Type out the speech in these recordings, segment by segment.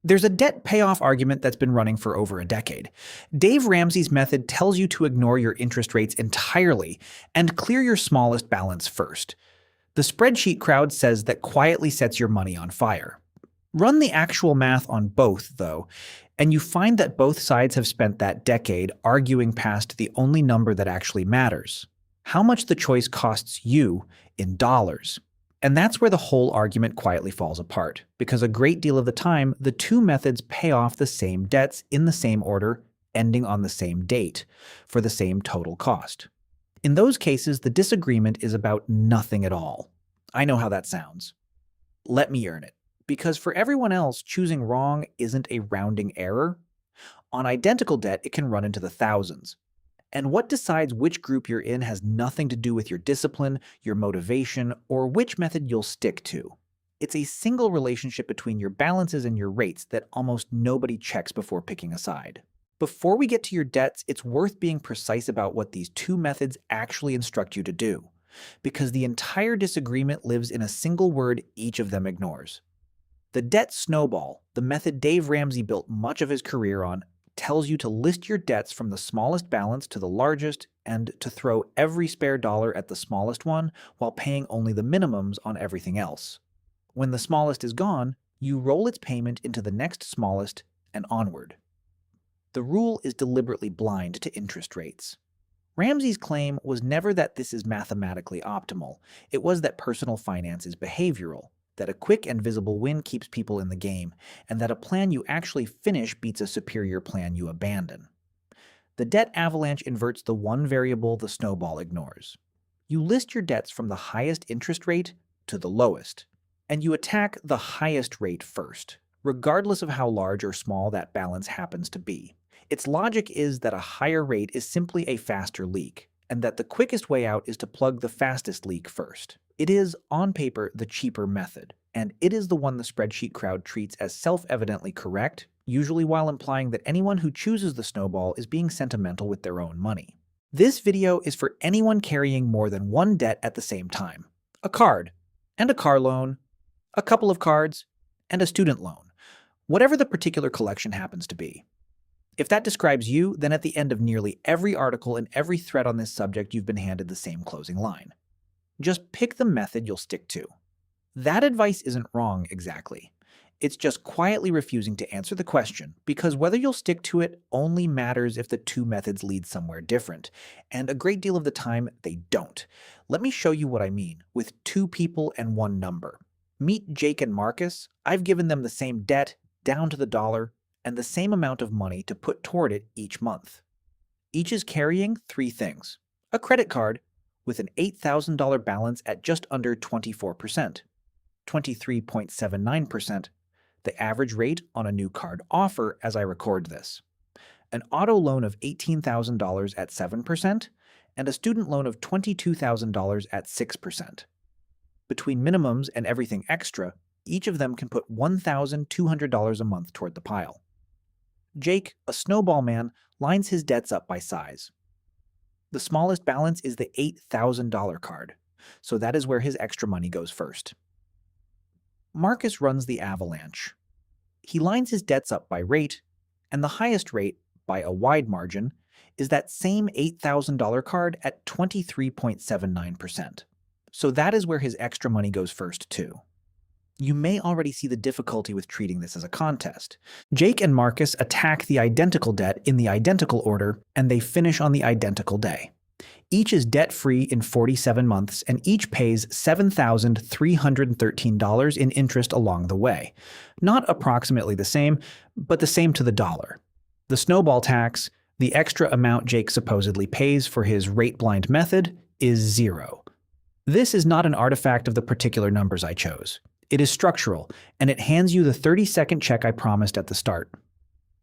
There's a debt payoff argument that's been running for over a decade. Dave Ramsey's method tells you to ignore your interest rates entirely and clear your smallest balance first. The spreadsheet crowd says that quietly sets your money on fire. Run the actual math on both, though, and you find that both sides have spent that decade arguing past the only number that actually matters: how much the choice costs you in dollars. And that's where the whole argument quietly falls apart, because a great deal of the time, the two methods pay off the same debts in the same order, ending on the same date, for the same total cost. In those cases, the disagreement is about nothing at all. I know how that sounds. Let me earn it. Because for everyone else, choosing wrong isn't a rounding error. On identical debt, it can run into the thousands. And what decides which group you're in has nothing to do with your discipline, your motivation, or which method you'll stick to. It's a single relationship between your balances and your rates that almost nobody checks before picking a side. Before we get to your debts, it's worth being precise about what these two methods actually instruct you to do, because the entire disagreement lives in a single word each of them ignores. The debt snowball, the method Dave Ramsey built much of his career on, tells you to list your debts from the smallest balance to the largest and to throw every spare dollar at the smallest one while paying only the minimums on everything else. When the smallest is gone, you roll its payment into the next smallest and onward. The rule is deliberately blind to interest rates. Ramsey's claim was never that this is mathematically optimal. It was that personal finance is behavioral, that a quick and visible win keeps people in the game, and that a plan you actually finish beats a superior plan you abandon. The debt avalanche inverts the one variable the snowball ignores. You list your debts from the highest interest rate to the lowest, and you attack the highest rate first, regardless of how large or small that balance happens to be. Its logic is that a higher rate is simply a faster leak, and that the quickest way out is to plug the fastest leak first. It is, on paper, the cheaper method, and it is the one the spreadsheet crowd treats as self-evidently correct, usually while implying that anyone who chooses the snowball is being sentimental with their own money. This video is for anyone carrying more than one debt at the same time: a card, and a car loan, a couple of cards, and a student loan, whatever the particular collection happens to be. If that describes you, then at the end of nearly every article and every thread on this subject, you've been handed the same closing line. Just pick the method you'll stick to. That advice isn't wrong exactly. It's just quietly refusing to answer the question, because whether you'll stick to it only matters if the two methods lead somewhere different, and a great deal of the time they don't. Let me show you what I mean with two people and one number. Meet Jake and Marcus. I've given them the same debt, down to the dollar, and the same amount of money to put toward it each month. Each is carrying three things: a credit card with an $8,000 balance at just under 24%, 23.79%, the average rate on a new card offer as I record this, an auto loan of $18,000 at 7%, and a student loan of $22,000 at 6%. Between minimums and everything extra, each of them can put $1,200 a month toward the pile. Jake, a snowball man, lines his debts up by size. The smallest balance is the $8,000 card, so that is where his extra money goes first. Marcus runs the avalanche. He lines his debts up by rate, and the highest rate, by a wide margin, is that same $8,000 card at 23.79%. So that is where his extra money goes first too. You may already see the difficulty with treating this as a contest. Jake and Marcus attack the identical debt in the identical order, and they finish on the identical day. Each is debt-free in 47 months, and each pays $7,313 in interest along the way. Not approximately the same, but the same to the dollar. The snowball tax, the extra amount Jake supposedly pays for his rate-blind method, is zero. This is not an artifact of the particular numbers I chose. It is structural, and it hands you the 30-second check I promised at the start.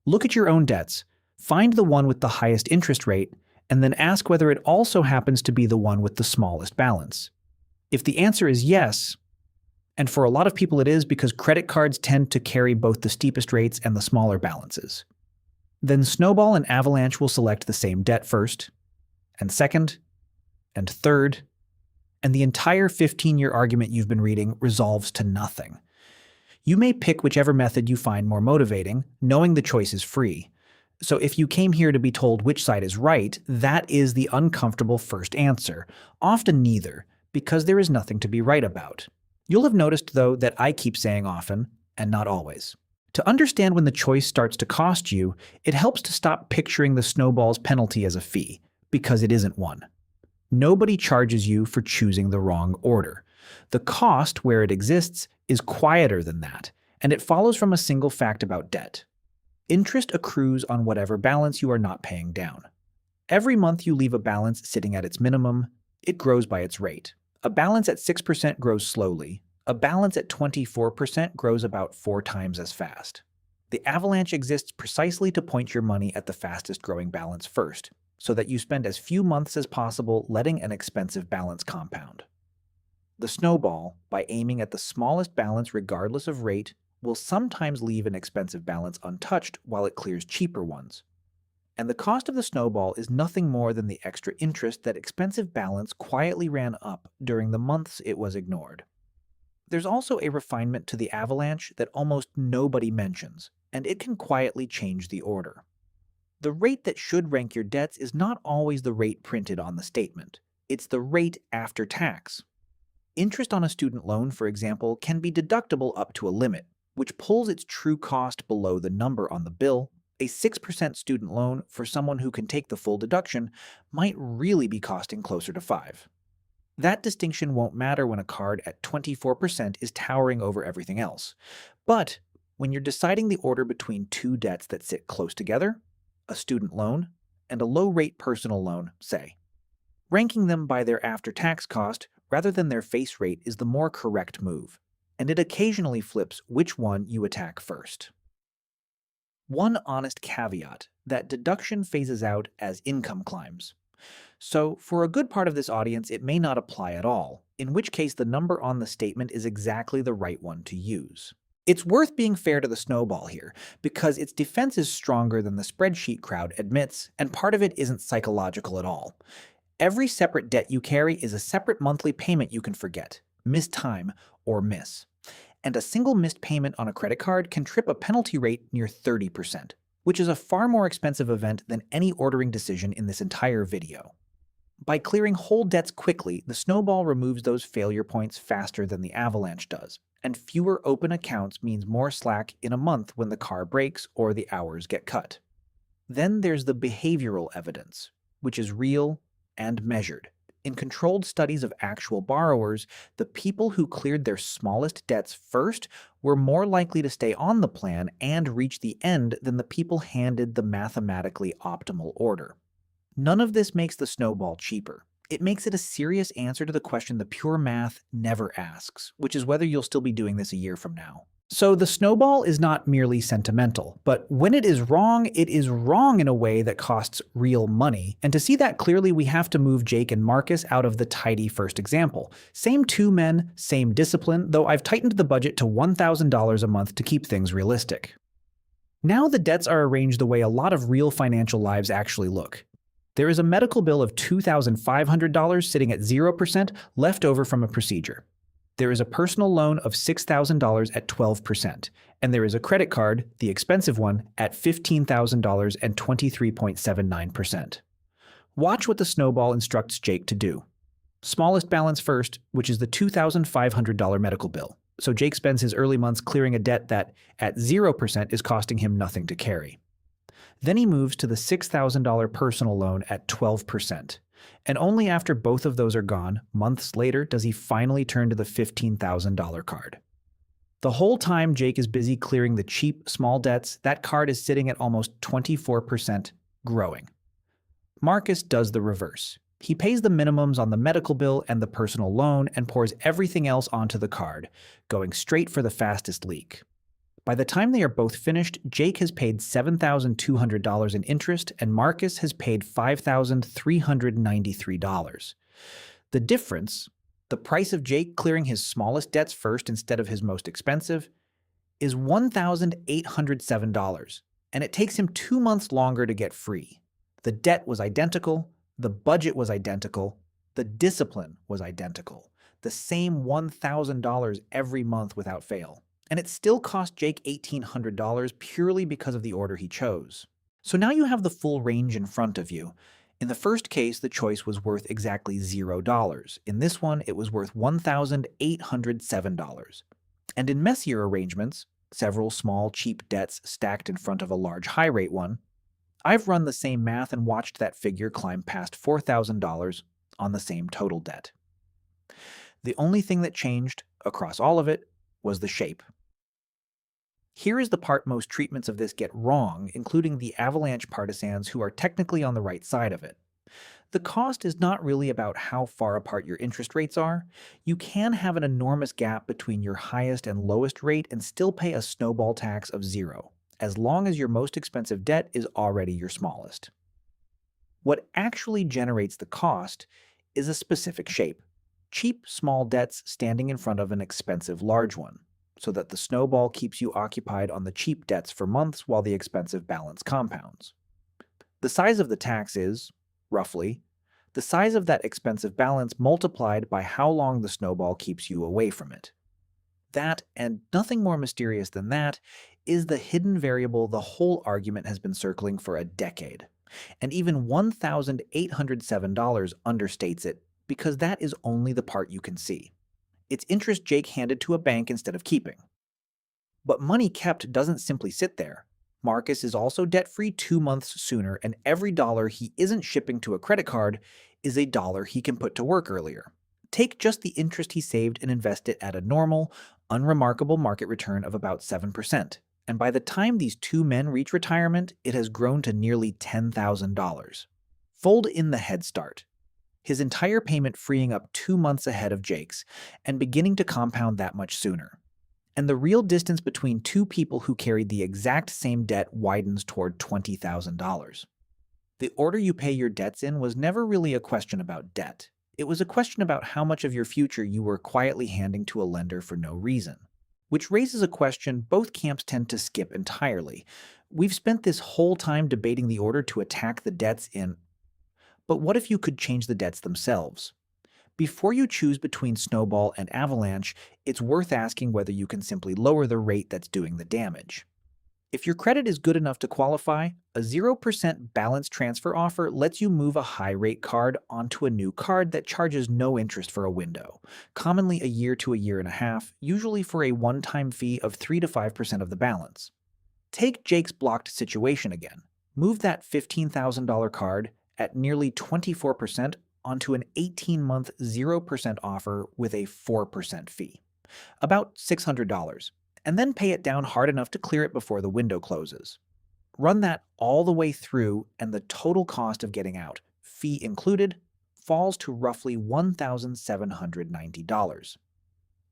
Look at your own debts, find the one with the highest interest rate, and then ask whether it also happens to be the one with the smallest balance. If the answer is yes, and for a lot of people it is because credit cards tend to carry both the steepest rates and the smaller balances, then Snowball and Avalanche will select the same debt first, and second, and third, and the entire 15-year argument you've been reading resolves to nothing. You may pick whichever method you find more motivating, knowing the choice is free. So if you came here to be told which side is right, that is the uncomfortable first answer. Often neither, because there is nothing to be right about. You'll have noticed, though, that I keep saying often, and not always. To understand when the choice starts to cost you, it helps to stop picturing the snowball's penalty as a fee, because it isn't one. Nobody charges you for choosing the wrong order. The cost, where it exists, is quieter than that, and it follows from a single fact about debt. Interest accrues on whatever balance you are not paying down. Every month you leave a balance sitting at its minimum, it grows by its rate. A balance at 6% grows slowly. A balance at 24% grows about 4 times as fast. The avalanche exists precisely to point your money at the fastest growing balance first, so that you spend as few months as possible letting an expensive balance compound. The snowball, by aiming at the smallest balance regardless of rate, will sometimes leave an expensive balance untouched while it clears cheaper ones. And the cost of the snowball is nothing more than the extra interest that expensive balance quietly ran up during the months it was ignored. There's also a refinement to the avalanche that almost nobody mentions, and it can quietly change the order. The rate that should rank your debts is not always the rate printed on the statement. It's the rate after tax. Interest on a student loan, for example, can be deductible up to a limit, which pulls its true cost below the number on the bill. A 6% student loan for someone who can take the full deduction might really be costing closer to 5. That distinction won't matter when a card at 24% is towering over everything else. But when you're deciding the order between two debts that sit close together, a student loan and a low-rate personal loan, say, ranking them by their after-tax cost rather than their face rate is the more correct move, and it occasionally flips which one you attack first. One honest caveat: that deduction phases out as income climbs. So, for a good part of this audience, it may not apply at all, in which case the number on the statement is exactly the right one to use. It's worth being fair to the snowball here, because its defense is stronger than the spreadsheet crowd admits, and part of it isn't psychological at all. Every separate debt you carry is a separate monthly payment you can forget, miss time, or miss. And a single missed payment on a credit card can trip a penalty rate near 30%, which is a far more expensive event than any ordering decision in this entire video. By clearing whole debts quickly, the snowball removes those failure points faster than the avalanche does, and fewer open accounts means more slack in a month when the car breaks or the hours get cut. Then there's the behavioral evidence, which is real and measured. In controlled studies of actual borrowers, the people who cleared their smallest debts first were more likely to stay on the plan and reach the end than the people handed the mathematically optimal order. None of this makes the snowball cheaper. It makes it a serious answer to the question the pure math never asks, which is whether you'll still be doing this a year from now. So the snowball is not merely sentimental, but when it is wrong in a way that costs real money. And to see that clearly, we have to move Jake and Marcus out of the tidy first example. Same two men, same discipline, though I've tightened the budget to $1,000 a month to keep things realistic. Now the debts are arranged the way a lot of real financial lives actually look. There is a medical bill of $2,500 sitting at 0% left over from a procedure. There is a personal loan of $6,000 at 12%, and there is a credit card, the expensive one, at $15,000 and 23.79%. Watch what the snowball instructs Jake to do. Smallest balance first, which is the $2,500 medical bill. So Jake spends his early months clearing a debt that, at 0%, is costing him nothing to carry. Then he moves to the $6,000 personal loan at 12%. And only after both of those are gone, months later, does he finally turn to the $15,000 card. The whole time Jake is busy clearing the cheap, small debts, that card is sitting at almost 24%, growing. Marcus does the reverse. He pays the minimums on the medical bill and the personal loan and pours everything else onto the card, going straight for the fastest leak. By the time they are both finished, Jake has paid $7,200 in interest and Marcus has paid $5,393. The difference, the price of Jake clearing his smallest debts first instead of his most expensive, is $1,807, and it takes him 2 months longer to get free. The debt was identical, the budget was identical, the discipline was identical, the same $1,000 every month without fail. and it still cost Jake $1,800 purely because of the order he chose. So now you have the full range in front of you. In the first case, the choice was worth exactly $0. In this one, it was worth $1,807. And in messier arrangements, several small, cheap debts stacked in front of a large high-rate one, I've run the same math and watched that figure climb past $4,000 on the same total debt. The only thing that changed, across all of it, was the shape. Here is the part most treatments of this get wrong, including the avalanche partisans who are technically on the right side of it. The cost is not really about how far apart your interest rates are. You can have an enormous gap between your highest and lowest rate and still pay a snowball tax of 0, as long as your most expensive debt is already your smallest. What actually generates the cost is a specific shape. Cheap, small debts standing in front of an expensive, large one, so that the snowball keeps you occupied on the cheap debts for months while the expensive balance compounds. The size of the tax is, roughly, the size of that expensive balance multiplied by how long the snowball keeps you away from it. That, and nothing more mysterious than that, is the hidden variable the whole argument has been circling for a decade. And even $1,807 understates it, because that is only the part you can see. It's interest Jake handed to a bank instead of keeping. But money kept doesn't simply sit there. Marcus is also debt-free 2 months sooner, and every dollar he isn't shipping to a credit card is a dollar he can put to work earlier. Take just the interest he saved and invest it at a normal, unremarkable market return of about 7%. And by the time these two men reach retirement, it has grown to nearly $10,000. Fold in the head start. His entire payment freeing up 2 months ahead of Jake's, and beginning to compound that much sooner. And the real distance between two people who carried the exact same debt widens toward $20,000. The order you pay your debts in was never really a question about debt. It was a question about how much of your future you were quietly handing to a lender for no reason. Which raises a question both camps tend to skip entirely. We've spent this whole time debating the order to attack the debts in. But what if you could change the debts themselves? Before you choose between snowball and avalanche, it's worth asking whether you can simply lower the rate that's doing the damage. If your credit is good enough to qualify, a 0% balance transfer offer lets you move a high-rate card onto a new card that charges no interest for a window, commonly a year to a year and a half, usually for a one-time fee of 3 to 5% of the balance. Take Jake's blocked situation again. Move that $15,000 card at nearly 24% onto an 18-month 0% offer with a 4% fee, about $600, and then pay it down hard enough to clear it before the window closes. Run that all the way through, and the total cost of getting out, fee included, falls to roughly $1,790.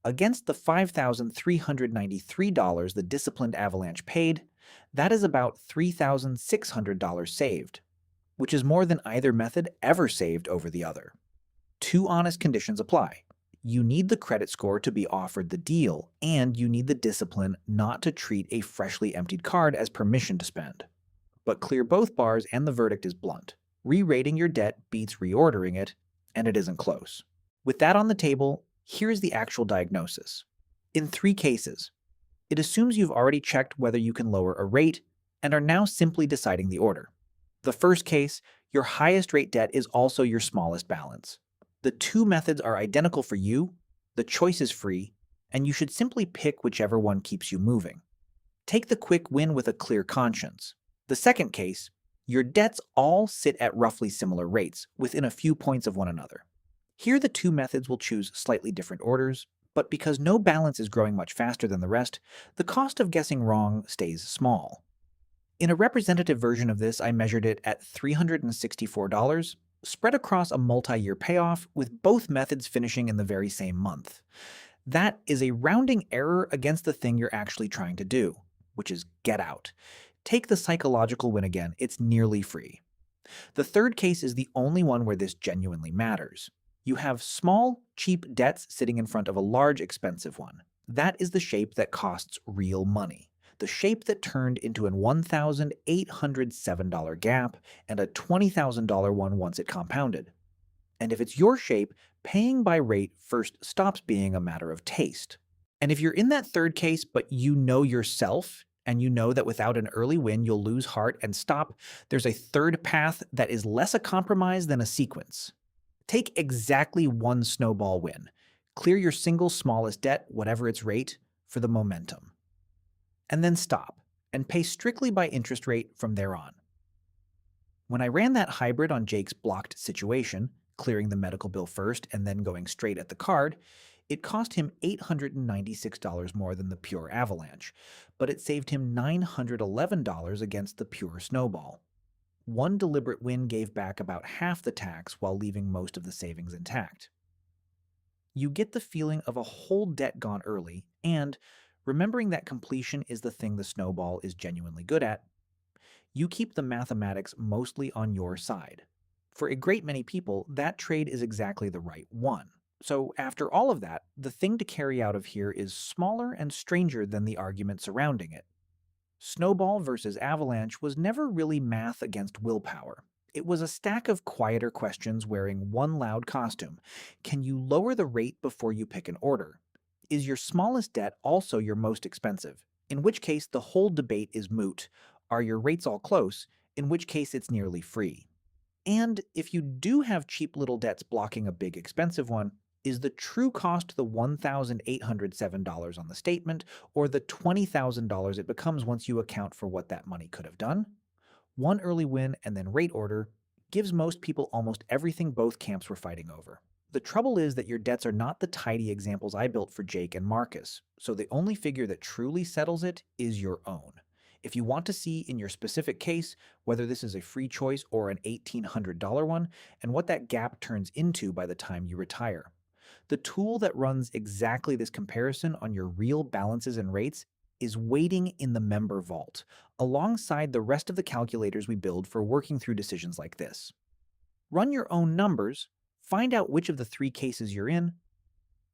Against the $5,393 the disciplined Avalanche paid, that is about $3,600 saved, which is more than either method ever saved over the other. Two honest conditions apply. You need the credit score to be offered the deal, and you need the discipline not to treat a freshly emptied card as permission to spend. But clear both bars and the verdict is blunt. Re-rating your debt beats reordering it, and it isn't close. With that on the table, here's the actual diagnosis. In 3 cases, it assumes you've already checked whether you can lower a rate and are now simply deciding the order. The first case, your highest rate debt is also your smallest balance. The two methods are identical for you, the choice is free, and you should simply pick whichever one keeps you moving. Take the quick win with a clear conscience. The second case, your debts all sit at roughly similar rates, within a few points of one another. Here the two methods will choose slightly different orders, but because no balance is growing much faster than the rest, the cost of guessing wrong stays small. In a representative version of this, I measured it at $364, spread across a multi-year payoff, with both methods finishing in the very same month. That is a rounding error against the thing you're actually trying to do, which is get out. Take the psychological win again, it's nearly free. The third case is the only one where this genuinely matters. You have small, cheap debts sitting in front of a large, expensive one. That is the shape that costs real money. The shape that turned into an $1,807 gap and a $20,000 one once it compounded. And if it's your shape, paying by rate first stops being a matter of taste. And if you're in that third case, but you know yourself and you know that without an early win, you'll lose heart and stop, there's a third path that is less a compromise than a sequence. Take exactly one snowball win. Clear your single smallest debt, whatever its rate, for the momentum. And then stop and pay strictly by interest rate from there on. When I ran that hybrid on Jake's blocked situation, clearing the medical bill first and then going straight at the card, it cost him $896 more than the pure avalanche, but it saved him $911 against the pure snowball. One deliberate win gave back about half the tax while leaving most of the savings intact. You get the feeling of a whole debt gone early, and remembering that completion is the thing the snowball is genuinely good at, you keep the mathematics mostly on your side. For a great many people, that trade is exactly the right one. So, after all of that, the thing to carry out of here is smaller and stranger than the argument surrounding it. Snowball versus avalanche was never really math against willpower. It was a stack of quieter questions wearing one loud costume. Can you lower the rate before you pick an order? Is your smallest debt also your most expensive? In which case, the whole debate is moot. Are your rates all close? In which case, it's nearly free. And if you do have cheap little debts blocking a big expensive one, is the true cost the $1,807 on the statement, or the $20,000 it becomes once you account for what that money could have done? One early win and then rate order gives most people almost everything both camps were fighting over. The trouble is that your debts are not the tidy examples I built for Jake and Marcus, so the only figure that truly settles it is your own. If you want to see in your specific case whether this is a free choice or an $1,800 one, and what that gap turns into by the time you retire. The tool that runs exactly this comparison on your real balances and rates is waiting in the member vault, alongside the rest of the calculators we build for working through decisions like this. Run your own numbers, find out which of the three cases you're in,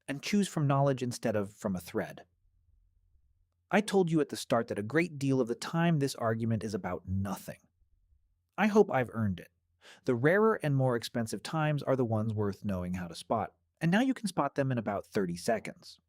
and choose from knowledge instead of from a thread. I told you at the start that a great deal of the time this argument is about nothing. I hope I've earned it. The rarer and more expensive times are the ones worth knowing how to spot, and now you can spot them in about 30 seconds.